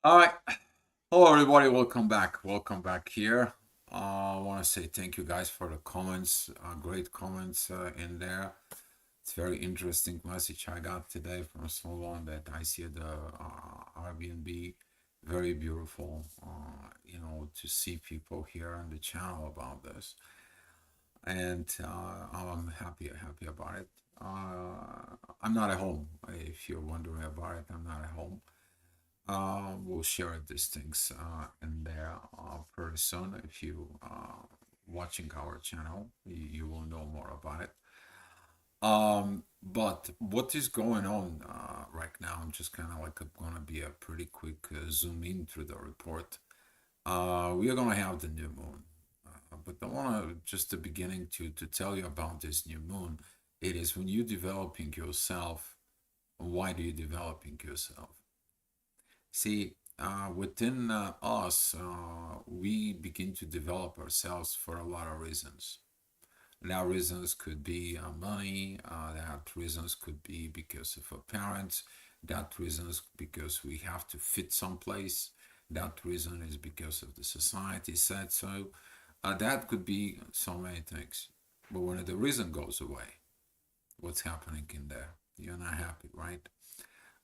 All right. Hello, everybody. Welcome back. Welcome back here. I want to say thank you guys for the comments. Great comments in there. It's very interesting message I got today from someone that I see at the Airbnb. Very beautiful, to see people here on the channel about this, and I'm happy about it. I'm not at home. If you're wondering about it, I'm not at home. We'll share these things in there pretty soon. If you watching our channel, you will know more about it. But what is going on right now? I'm just kind of like gonna be a pretty quick zoom in through the report. We are gonna have the new moon, but I want to just the beginning to tell you about this new moon. It is when you developing yourself. Why do you developing yourself? See, within us, we begin to develop ourselves for a lot of reasons. That reasons could be money. That reasons could be because of our parents. That reasons because we have to fit someplace. That reason is because of the society said so. That could be so many things. But when the reason goes away, what's happening in there? You're not happy, right?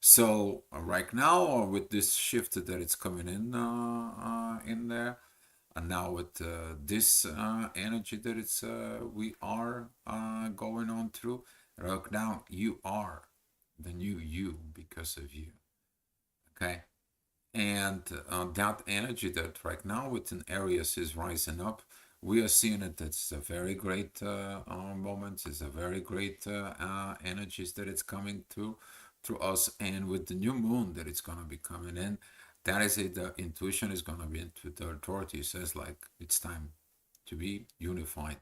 So right now, with this shift that it's coming in there, and now with this energy that it's we are going on through, right now you are the new you because of you. Okay, and that energy that right now within Aries is rising up. We are seeing it. It's a very great moment. It's a very great energies that it's coming through us, and with the new moon that it's gonna be coming in, that is it. The intuition is gonna be into the authority. It says like it's time to be unified.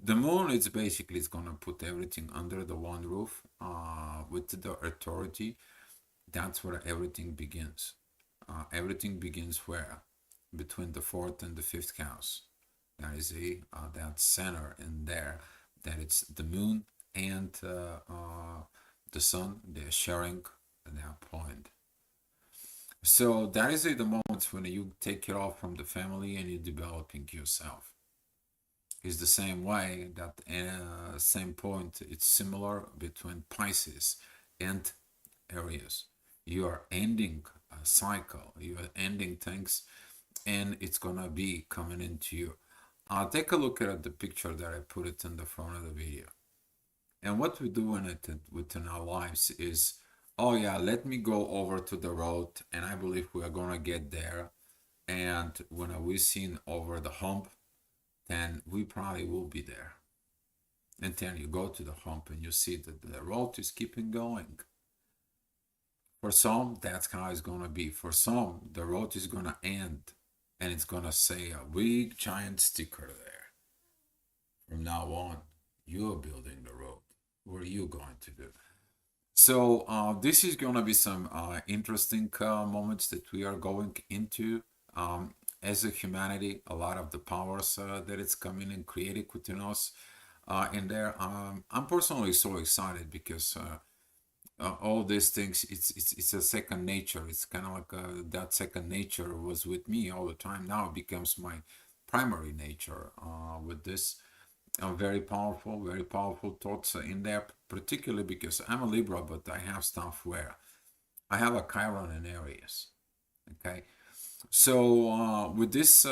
The moon is basically it's gonna put everything under the one roof. With the authority, that's where everything begins. Everything begins where? Between the fourth and the fifth house. That is that center in there. That it's the moon and the sun. They're sharing that point. So that is the moments when you take it off from the family and you're developing yourself. It's the same way that same point. It's similar between Pisces and Aries. You are ending a cycle. You are ending things, and it's gonna be coming into you. Take a look at the picture that I put it in the front of the video. And what we do in it within our lives is, oh yeah, let me go over to the road, and I believe we are gonna get there. And when we seen over the hump, then we probably will be there. And then you go to the hump and you see that the road is keeping going. For some, that's how it's gonna be. For some, the road is gonna end and it's gonna say a big giant sticker there. From now on, you're building the road. What are you going to do? So this is gonna be some interesting moments that we are going into. As a humanity, a lot of the powers that it's coming and creating within us in there. I'm personally so excited because all these things it's a second nature. It's kind of like that second nature was with me all the time. Now it becomes my primary nature with this very powerful thoughts in there, particularly because I'm a Libra, but I have stuff where I have a Chiron in Aries. Okay, so with this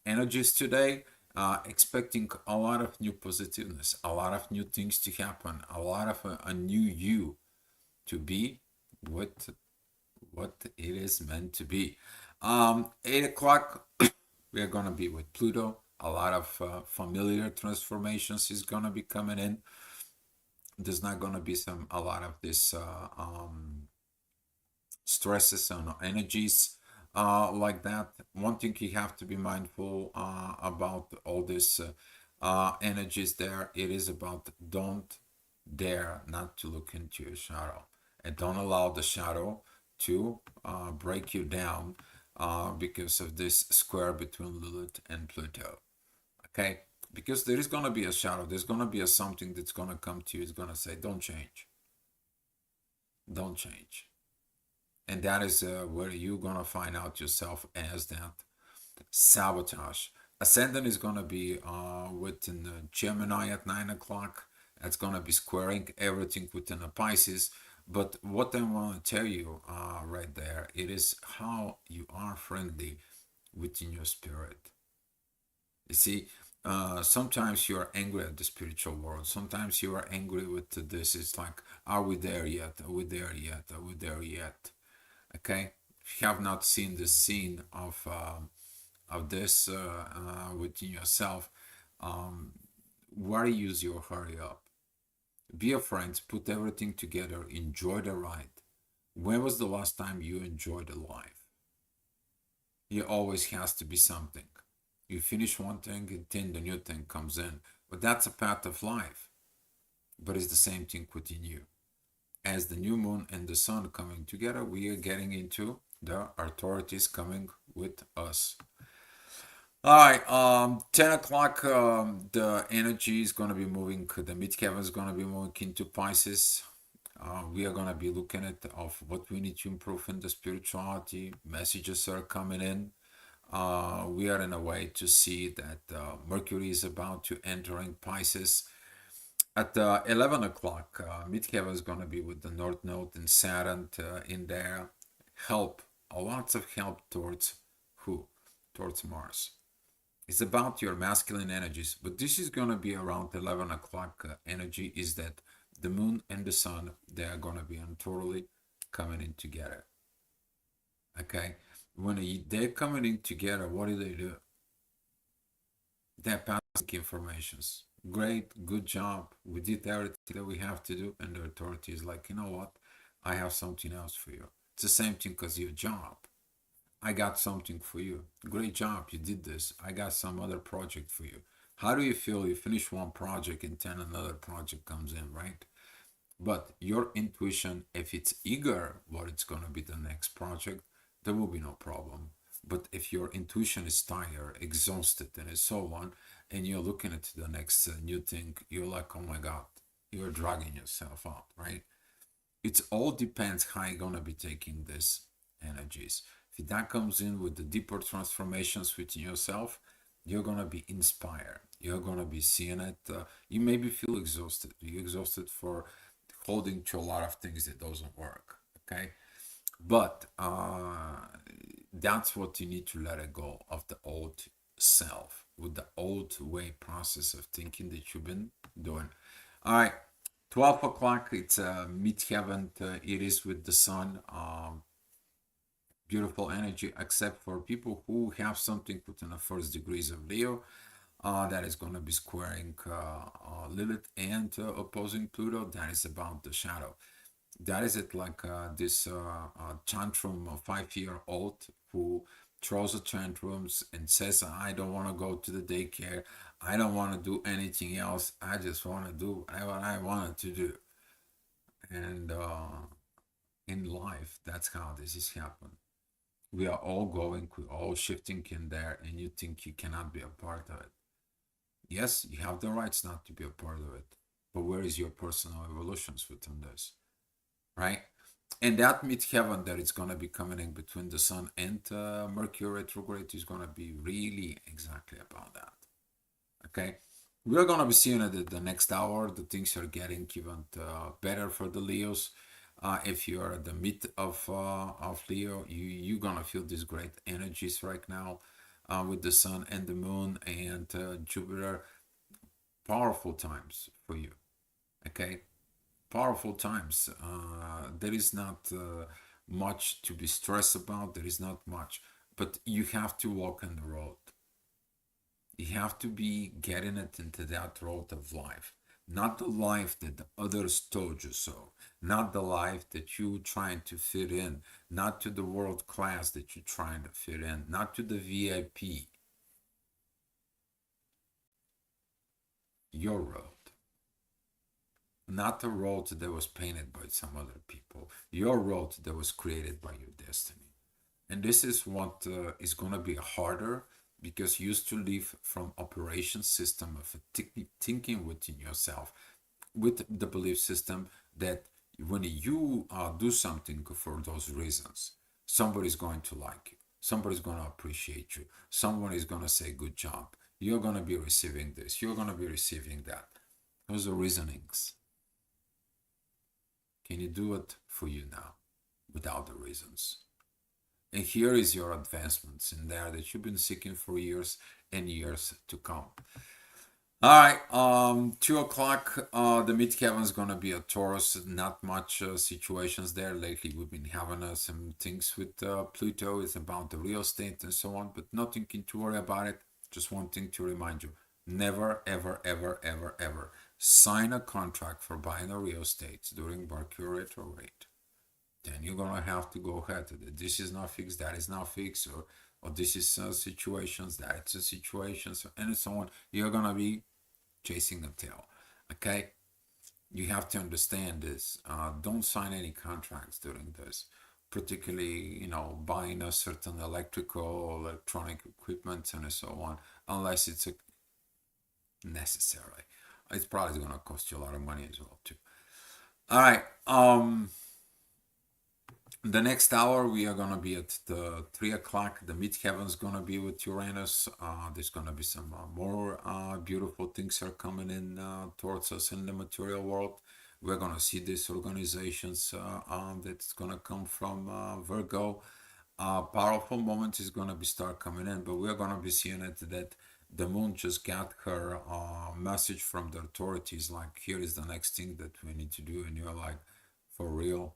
energies today, expecting a lot of new positiveness, a lot of new things to happen, a lot of a new you to be what it is meant to be. 8 o'clock, we are gonna be with Pluto. A lot of familiar transformations is gonna be coming in. There's not gonna be a lot of this stresses and energies like that. One thing you have to be mindful about all this energies there. It is about don't dare not to look into your shadow, and don't allow the shadow to break you down because of this square between Lilith and Pluto. Okay, because there is gonna be a shadow. There's gonna be a something that's gonna come to you. It's gonna say, "Don't change. Don't change." And that is where you're gonna find out yourself as that sabotage. Ascendant is gonna be within Gemini at 9 o'clock. That's gonna be squaring everything within a Pisces. But what I want to tell you right there, it is how you are friendly within your spirit. You see, sometimes you are angry at the spiritual world. Sometimes you are angry with this. It's like, are we there yet? Are we there yet? Are we there yet? Okay. If you have not seen the scene of this within yourself, um, why use your hurry up? Be a friend. Put everything together. Enjoy the ride. When was the last time you enjoyed a life? It always has to be something. You finish one thing and then the new thing comes in. But that's a path of life. But it's the same thing within you. As the new moon and the sun coming together, we are getting into the authorities coming with us. All right, 10 o'clock, the energy is going to be moving, the midheaven is going to be moving into Pisces. We are going to be looking at of what we need to improve in the spirituality. Messages are coming in. We are in a way to see that Mercury is about to enter in Pisces. At 11 o'clock, midheaven is going to be with the North Node and Saturn in there. Help, lots of help towards who? Towards Mars. It's about your masculine energies, but this is going to be around 11 o'clock energy is that the moon and the sun, they are going to be totally coming in together. Okay, when they're coming in together, what do? They're passing informations. Great, good job. We did everything that we have to do, and the authority is like, you know what? I have something else for you. It's the same thing because your job. I got something for you. Great job, you did this. I got some other project for you. How do you feel? You finish one project and then another project comes in, right? But your intuition, if it's eager what it's going to be the next project, there will be no problem. But if your intuition is tired, exhausted, and so on, and you're looking at the next new thing, you're like, oh my God, you're dragging yourself out, right? It all depends how you're going to be taking these energies. If that comes in with the deeper transformations within yourself, you're going to be inspired. You're going to be seeing it. You maybe feel exhausted. You're exhausted for holding to a lot of things that doesn't work. Okay. But that's what you need to let it go of the old self with the old way process of thinking that you've been doing. All right. 12 o'clock, it's midheaven. It is with the sun. Beautiful energy, except for people who have something within the first degrees of Leo. That is going to be squaring Lilith and opposing Pluto. That is about the shadow. That is it, like this tantrum 5-year-old who throws a tantrums and says, I don't want to go to the daycare. I don't want to do anything else. I just want to do what I wanted to do. And in life, that's how this is happening. We are all going, we're all shifting in there, and you think you cannot be a part of it. Yes, you have the rights not to be a part of it, but where is your personal evolutions within this, right? And that midheaven that is going to be coming in between the sun and Mercury retrograde is going to be really exactly about that. Okay, we're going to be seeing it at the next hour. The things are getting even better for the Leos. If you're at the mid of Leo, you're gonna feel these great energies right now with the sun and the moon and Jupiter. Powerful times for you. Okay, powerful times. There is not much to be stressed about. There is not much, but you have to walk on the road. You have to be getting it into that road of life, not the life that the others told you so, not the life that you trying to fit in, not to the world class that you're trying to fit in, not to the VIP. Your road, not the road that was painted by some other people. Your road that was created by your destiny. And this is what is going to be harder because you used to live from operation system of thinking within yourself with the belief system that When you do something for those reasons, somebody's going to like you. Somebody's going to appreciate you. Someone is going to say, good job. You're going to be receiving this. You're going to be receiving that. Those are reasonings. Can you do it for you now without the reasons? And here is your advancements in there that you've been seeking for years and years to come. All right, 2 o'clock, the midheaven is gonna be a Taurus. Not much situations there lately. We've been having some things with Pluto. It's about the real estate and so on, but nothing to worry about it. Just one thing to remind you: never, ever, ever, ever, ever sign a contract for buying a real estate during Mercury retrograde. Then you're gonna have to go ahead. This is not fixed. That is not fixed, or this is situations. That's a situation, so, and so on. You're gonna be chasing the tail. Okay, you have to understand this. Don't sign any contracts during this, particularly buying a certain electrical, electronic equipment and so on, unless it's necessary. It's probably going to cost you a lot of money as well too. All right. The next hour we are gonna be at the 3 o'clock. The midheaven is gonna be with Uranus. There's gonna be some more beautiful things are coming in towards us in the material world. We're gonna see these organizations that's gonna come from Virgo. Powerful moment is gonna be start coming in, but we're gonna be seeing it that the moon just got her message from the authorities, like here is the next thing that we need to do, and you're like, for real?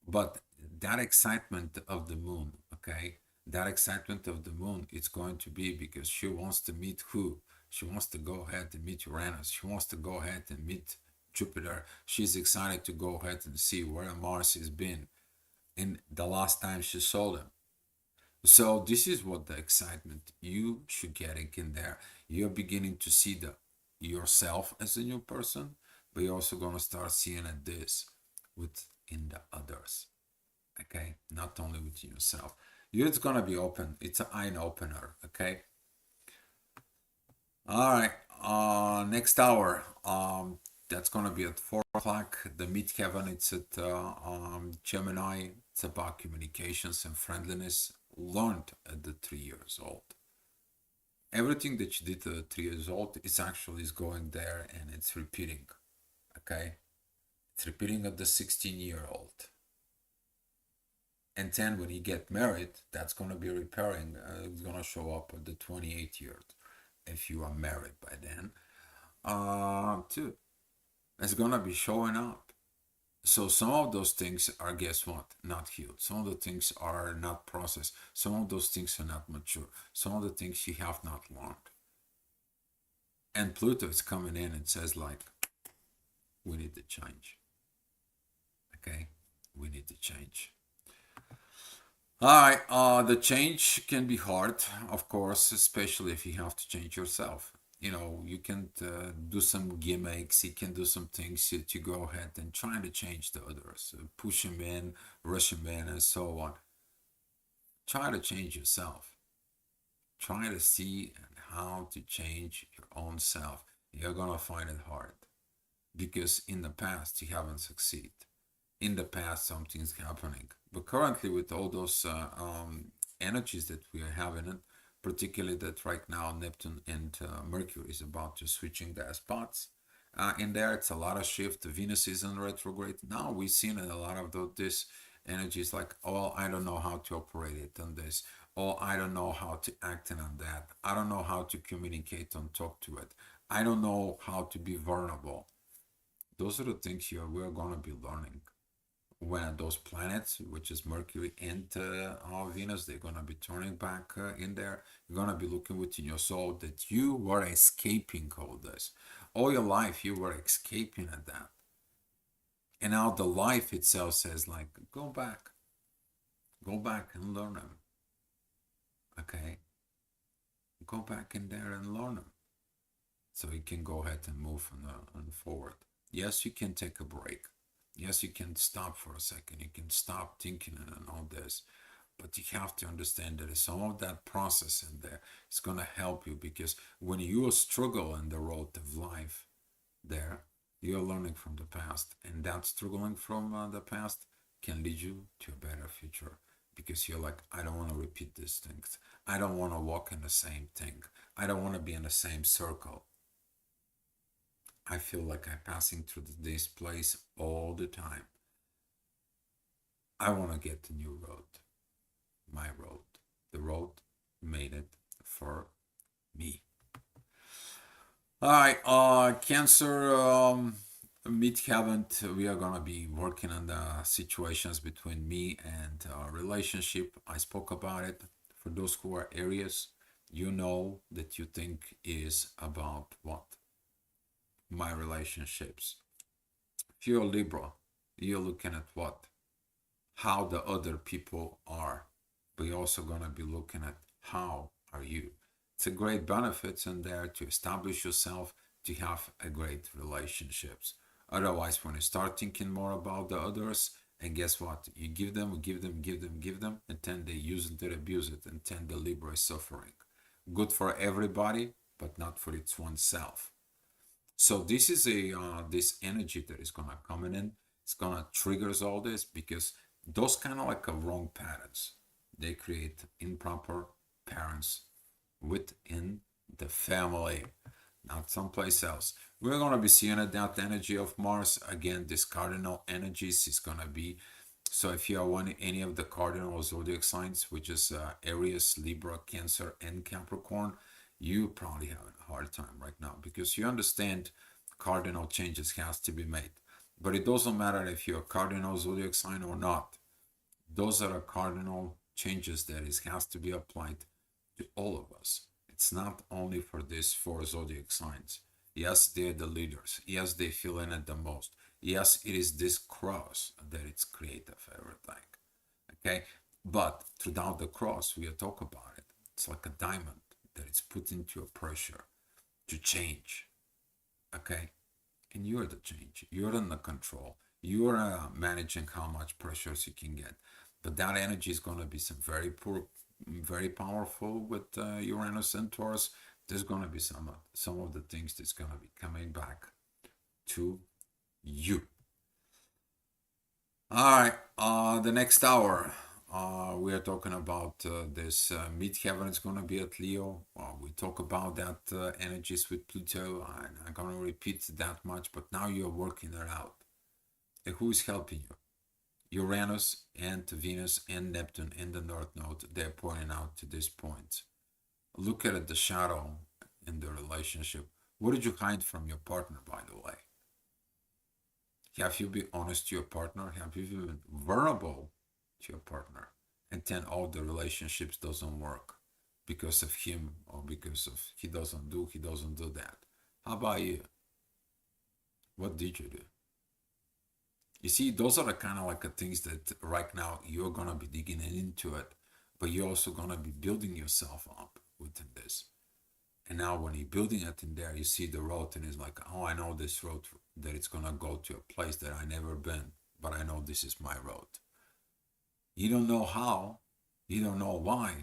But that excitement of the moon, okay, that excitement of the moon, it's going to be because she wants to meet who? She wants to go ahead and meet Uranus. She wants to go ahead and meet Jupiter. She's excited to go ahead and see where Mars has been in the last time she saw them. So this is what the excitement you should get in there. You're beginning to see the yourself as a new person, but you're also gonna start seeing it this within the others. Okay, not only within yourself. It's gonna be open. It's an eye opener. Okay. All right. Next hour. That's gonna be at 4 o'clock. The midheaven. It's at Gemini. It's about communications and friendliness. Learned at the 3 years old. Everything that you did at 3 years old is actually is going there and it's repeating. Okay, it's repeating at the 16-year-old. And then when you get married, that's going to be repairing. It's going to show up at the 28 years if you are married by then. Too. It's going to be showing up. So some of those things are, guess what? Not healed. Some of the things are not processed. Some of those things are not mature. Some of the things you have not learned. And Pluto is coming in and says like, we need to change. Okay? We need to change. All right, the change can be hard, of course, especially if you have to change yourself. You can do some gimmicks, you can do some things to go ahead and try to change the others, push them in, rush them in, and so on. Try to change yourself. Try to see how to change your own self. You're gonna find it hard because in the past you haven't succeeded. In the past something's happening, but currently with all those energies that we are having, particularly that right now Neptune and Mercury is about to switching their spots, in there it's a lot of shift. Venus is in retrograde now. We've seen a lot of this energies like, oh, I don't know how to operate it on this, oh, I don't know how to act on that, I don't know how to communicate and talk to it, I don't know how to be vulnerable. Those are the things we're going to be learning when those planets, which is Mercury and Venus, they're gonna be turning back in there. You're gonna be looking within your soul that you were escaping all this. All your life, you were escaping at that. And now the life itself says, like, go back and learn them. Okay? Go back in there and learn them. So you can go ahead and move on forward. Yes, you can take a break. Yes, you can stop for a second. You can stop thinking and all this. But you have to understand that some of that process in there is going to help you, because when you struggle in the road of life there, You're learning from the past, and that struggling from the past can lead you to a better future because you're like, I don't want to repeat these things. I don't want to walk in the same thing. I don't want to be in the same circle. I feel like I'm passing through this place all the time. I want to get the new road, my road. The road made it for me. All right, Cancer, mid-cabin, we are gonna be working on the situations between me and relationship. I spoke about it. For those who are Aries, you know that you think is about what? My relationships. If you're Libra, you're looking at what? How the other people are, but you're also gonna be looking at how are you. It's a great benefits in there to establish yourself, to have a great relationships. Otherwise, when you start thinking more about the others, and guess what? You give them, give them, give them, give them, and then they use it and abuse it, and then the Libra is suffering. Good for everybody, but not for its oneself. So this is a this energy that is gonna come in. It's gonna triggers all this because those kind of like a wrong patterns. They create improper parents within the family, not someplace else. We're gonna be seeing that energy of Mars again. This cardinal energies is gonna be. So if you are one any of the cardinal zodiac signs, which is Aries, Libra, Cancer, and Capricorn, you probably having a hard time right now because you understand cardinal changes has to be made. But it doesn't matter if you're a cardinal zodiac sign or not. Those are cardinal changes that is has to be applied to all of us. It's not only for these four zodiac signs. Yes, they're the leaders. Yes, they feel in it the most. Yes, it is this cross that it's creative everything. Okay, but throughout the cross, we talk about it. It's like a diamond that it's put into a pressure to change. Okay, and you're the change. You're in the control. You're managing how much pressures you can get. But that energy is going to be some very poor, very powerful with Uranus and Taurus. There's going to be some of the things that's going to be coming back to you. All right. The next hour, we are talking about this midheaven is going to be at Leo. We talk about that energies with Pluto. I'm not going to repeat that much, but now you're working it out. And who is helping you? Uranus and Venus and Neptune in the North Node. They're pointing out to this point. Look at it, the shadow in the relationship. What did you hide from your partner, by the way? Have you been honest to your partner? Have you been vulnerable to your partner? And then all the relationships doesn't work because of him or because of he doesn't do that. How about you? What did you do? You see, those are the kind of like the things that right now you're gonna be digging into it, but you're also gonna be building yourself up within this. And now when you're building it in there, you see the road and it's like, oh, I know this road that it's gonna go to a place that I never been, but I know this is my road. You don't know how, you don't know why,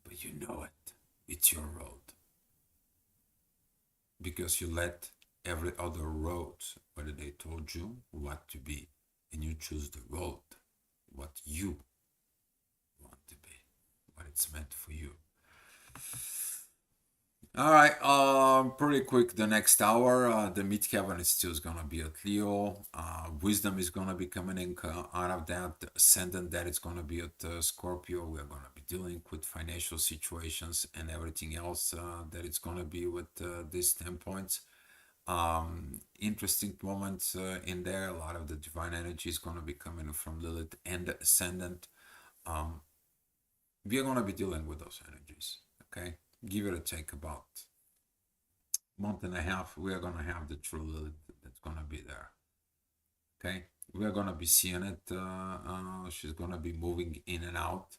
but you know it. It's your road. Because you let every other road, whether they told you what to be, and you choose the road, what you want to be, what it's meant for you. All right, pretty quick. The next hour, the midheaven is still gonna be at Leo. Wisdom is gonna be coming in out of that. The ascendant that is gonna be at Scorpio. We're gonna be dealing with financial situations and everything else that it's gonna be with these 10 points. Interesting moments in there. A lot of the divine energy is gonna be coming from Lilith and the ascendant. We are gonna be dealing with those energies. Okay, give it a take about month and a half. We are gonna have the true Lilith that's gonna be there. Okay, we are gonna be seeing it. She's gonna be moving in and out.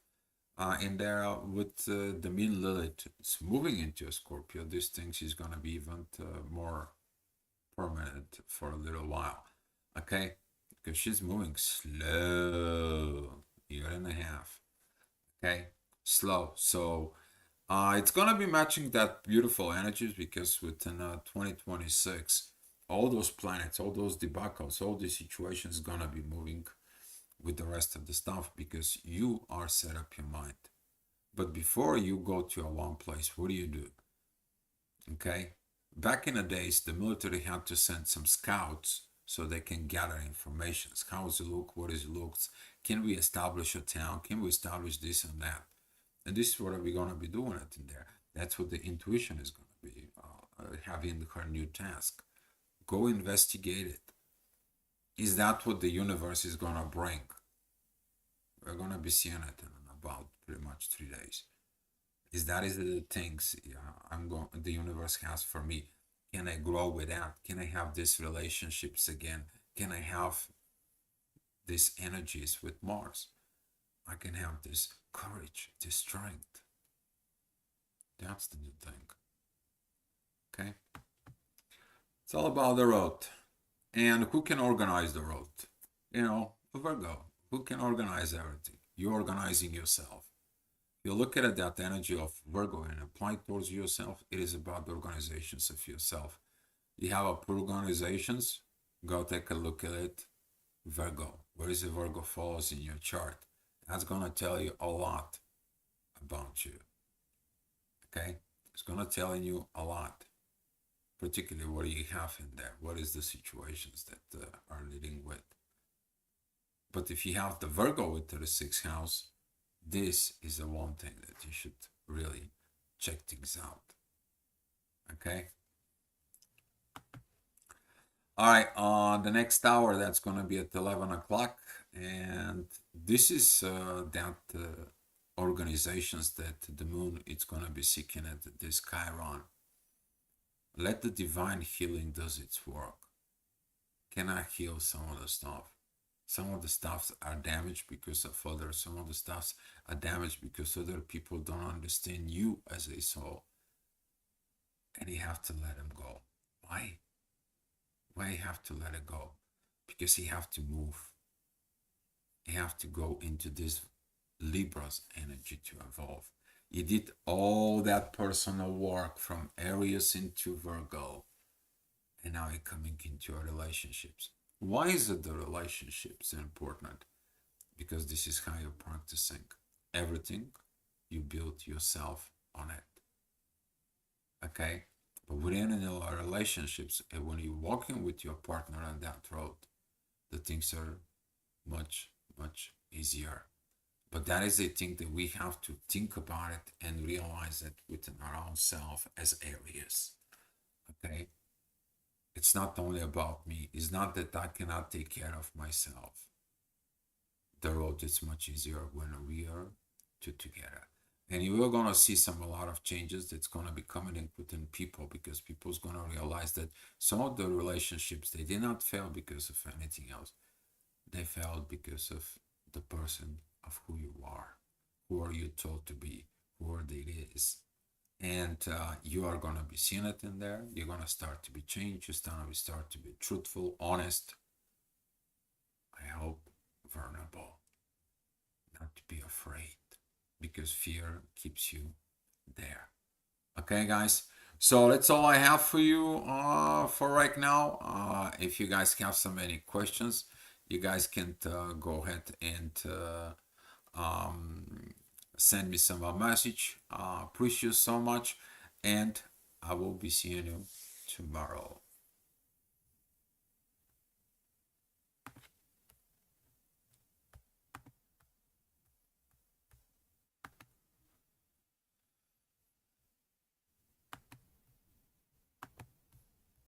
In there with the mean Lilith, it's moving into a Scorpio. This thing is gonna be even more permanent for a little while. Okay, because she's moving slow, year and a half. Okay, slow. So it's gonna be matching that beautiful energies because within 2026 all those planets, all those debacles, all these situations gonna be moving with the rest of the stuff because you are set up your mind. But before you go to a one place, what do? Okay? Back in the days, the military had to send some scouts so they can gather information. How does it look? What is it looks? Can we establish a town? Can we establish this and that? And this is what we're going to be doing it in there. That's what the intuition is going to be having her new task. Go investigate it. Is that what the universe is going to bring? We're going to be seeing it in about pretty much 3 days. Is the things I'm going the universe has for me? Can I grow with that? Can I have these relationships again? Can I have these energies with Mars? I can have this courage, this strength. That's the new thing. Okay? It's all about the road. And who can organize the road? You know, Virgo. Who can organize everything? You're organizing yourself. You look at it, that energy of Virgo and apply it towards yourself. It is about the organizations of yourself. You have a poor organizations, go take a look at it. Virgo, where is the Virgo falls in your chart? That's gonna tell you a lot about you. Okay, it's gonna tell you a lot, particularly what you have in there. What is the situations that are leading with? But if you have the Virgo with the sixth house, this is the one thing that you should really check things out. Okay. All right. The next hour that's going to be at 11 o'clock, and this is that organizations that the moon it's going to be seeking at this Chiron. Let the divine healing does its work. Can I heal some of the stuff? Some of the stuffs are damaged because of others. Some of the stuffs are damaged because other people don't understand you as a soul. And you have to let them go. Why? Why you have to let it go? Because you have to move. You have to go into this Libra's energy to evolve. You did all that personal work from Aries into Virgo. And now you're coming into your relationships. Why is it the relationships important? Because this is how you're practicing. Everything you build yourself on it. Okay? But within our relationships, and when you're walking with your partner on that road, the things are much, much easier. But that is a thing that we have to think about it and realize it within our own self as Aries. Okay? It's not only about me. It's not that I cannot take care of myself. The road is much easier when we are two together. And you are gonna see a lot of changes that's gonna be coming in within people because people's gonna realize that some of the relationships they did not fail because of anything else. They failed because of the person of who you are. Who are you told to be? Who are it is? And you are gonna be seeing it in there. You're gonna start to be changed. You're gonna start to be truthful, honest. I hope vulnerable, not to be afraid, because fear keeps you there. Okay, guys. So that's all I have for you for right now. If you guys have so many questions, you guys can go ahead and send me some message. Appreciate you so much, and I will be seeing you tomorrow.